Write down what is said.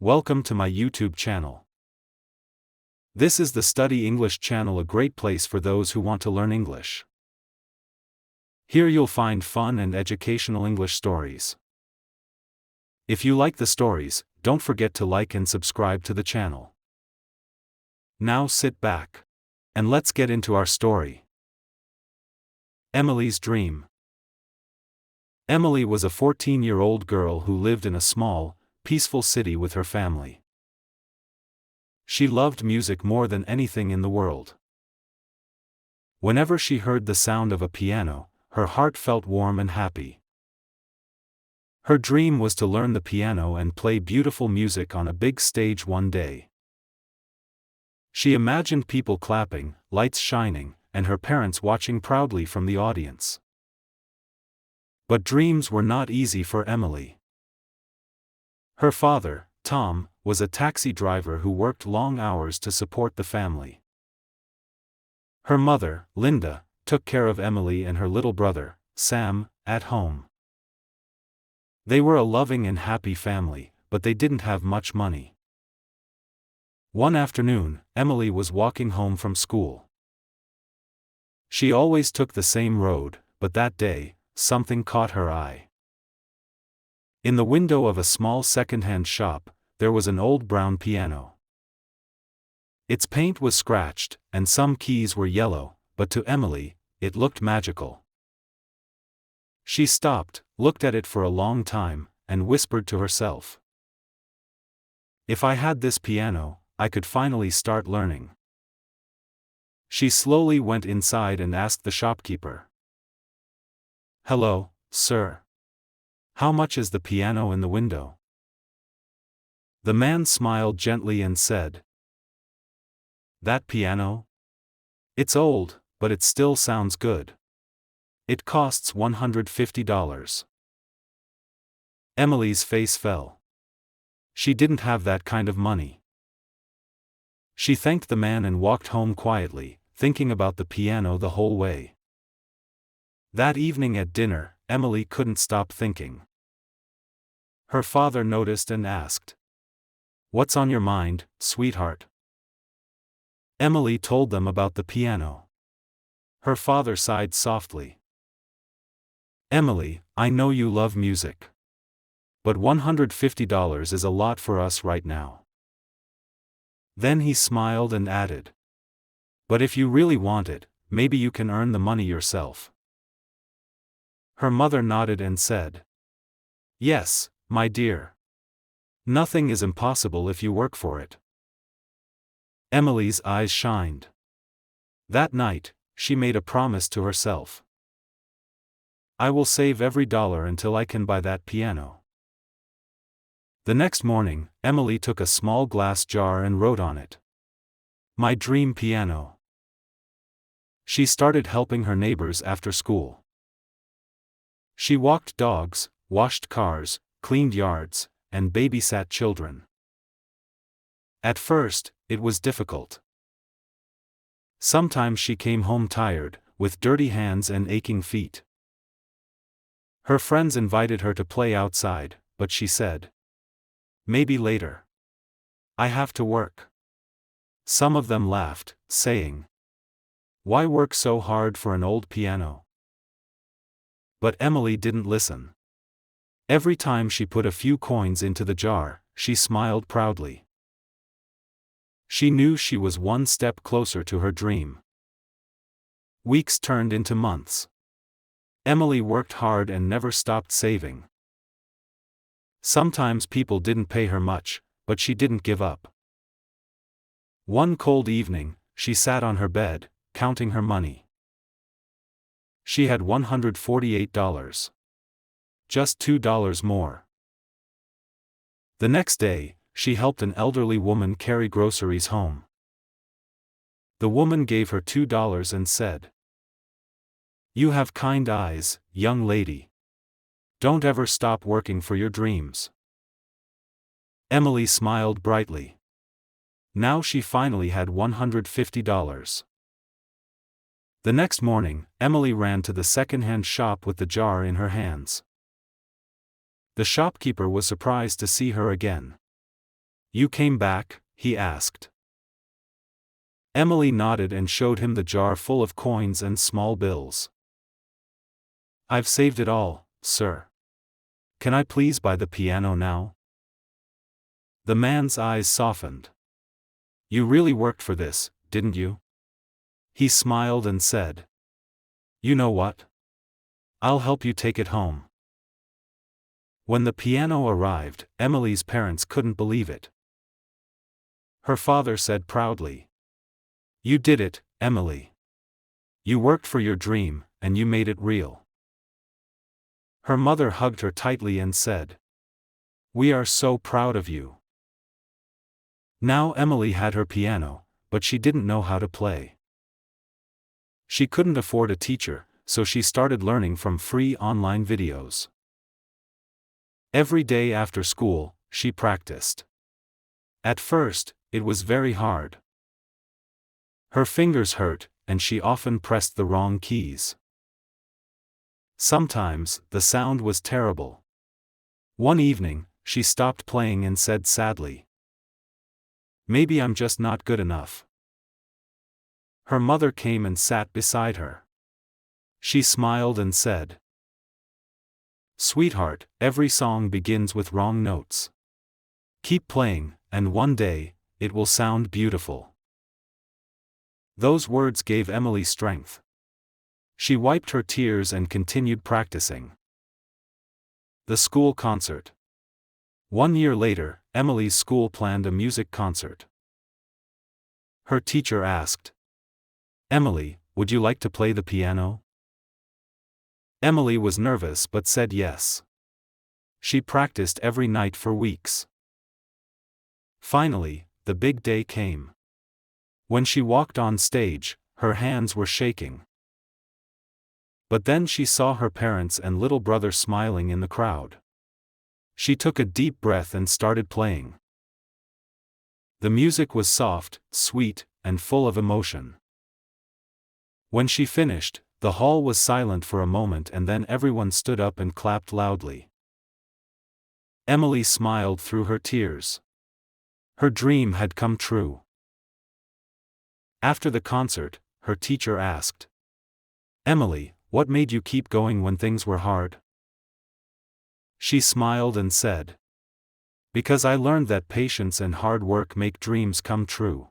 Welcome to my YouTube channel. This is the Study English channel, a great place for those who want to learn English. Here you'll find fun and educational English stories. If you like the stories, don't forget to like and subscribe to the channel. Now sit back. And let's get into our story. Emily's Dream. Emily was a 14-year-old girl who lived in a small, peaceful city with her family. She loved music more than anything in the world. Whenever she heard the sound of a piano, her heart felt warm and happy. Her dream was to learn the piano and play beautiful music on a big stage one day. She imagined people clapping, lights shining, and her parents watching proudly from the audience. But dreams were not easy for Emily. Her father, Tom, was a taxi driver who worked long hours to support the family. Her mother, Linda, took care of Emily and her little brother, Sam, at home. They were a loving and happy family, but they didn't have much money. One afternoon, Emily was walking home from school. She always took the same road, but that day, something caught her eye. In the window of a small second-hand shop, there was an old brown piano. Its paint was scratched, and some keys were yellow, but to Emily, it looked magical. She stopped, looked at it for a long time, and whispered to herself, "If I had this piano, I could finally start learning." She slowly went inside and asked the shopkeeper, "Hello, sir. How much is the piano in the window?" The man smiled gently and said, "That piano? It's old, but it still sounds good. It costs $150. Emily's face fell. She didn't have that kind of money. She thanked the man and walked home quietly, thinking about the piano the whole way. That evening at dinner, Emily couldn't stop thinking. Her father noticed and asked, "What's on your mind, sweetheart?" Emily told them about the piano. Her father sighed softly. "Emily, I know you love music. But $150 is a lot for us right now." Then he smiled and added, "But if you really want it, maybe you can earn the money yourself." Her mother nodded and said, "Yes, my dear. Nothing is impossible if you work for it." Emily's eyes shined. That night, she made a promise to herself. "I will save every dollar until I can buy that piano." The next morning, Emily took a small glass jar and wrote on it, "My dream piano." She started helping her neighbors after school. She walked dogs, washed cars, cleaned yards, and babysat children. At first, it was difficult. Sometimes she came home tired, with dirty hands and aching feet. Her friends invited her to play outside, but she said, "Maybe later. I have to work." Some of them laughed, saying, "Why work so hard for an old piano?" But Emily didn't listen. Every time she put a few coins into the jar, she smiled proudly. She knew she was one step closer to her dream. Weeks turned into months. Emily worked hard and never stopped saving. Sometimes people didn't pay her much, but she didn't give up. One cold evening, she sat on her bed, counting her money. She had $148. Just $2 more. The next day, she helped an elderly woman carry groceries home. The woman gave her $2 and said, "You have kind eyes, young lady. Don't ever stop working for your dreams." Emily smiled brightly. Now she finally had $150. The next morning, Emily ran to the second-hand shop with the jar in her hands. The shopkeeper was surprised to see her again. You came back?" he asked. Emily nodded and showed him the jar full of coins and small bills. "I've saved it all, sir. Can I please buy the piano now?" The man's eyes softened. "You really worked for this, didn't you?" He smiled and said, "You know what? I'll help you take it home." When the piano arrived, Emily's parents couldn't believe it. Her father said proudly, "You did it, Emily. You worked for your dream, and you made it real." Her mother hugged her tightly and said, "We are so proud of you." Now Emily had her piano, but she didn't know how to play. She couldn't afford a teacher, so she started learning from free online videos. Every day after school, she practiced. At first, it was very hard. Her fingers hurt, and she often pressed the wrong keys. Sometimes, the sound was terrible. One evening, she stopped playing and said sadly, "Maybe I'm just not good enough." Her mother came and sat beside her. She smiled and said, "Sweetheart, every song begins with wrong notes. Keep playing, and one day, it will sound beautiful." Those words gave Emily strength. She wiped her tears and continued practicing. The school concert. 1 year later, Emily's school planned a music concert. Her teacher asked, "Emily, would you like to play the piano?" Emily was nervous but said yes. She practiced every night for weeks. Finally, the big day came. When she walked on stage, her hands were shaking. But then she saw her parents and little brother smiling in the crowd. She took a deep breath and started playing. The music was soft, sweet, and full of emotion. When she finished, the hall was silent for a moment and then everyone stood up and clapped loudly. Emily smiled through her tears. Her dream had come true. After the concert, her teacher asked, "Emily, what made you keep going when things were hard?" She smiled and said, "Because I learned that patience and hard work make dreams come true."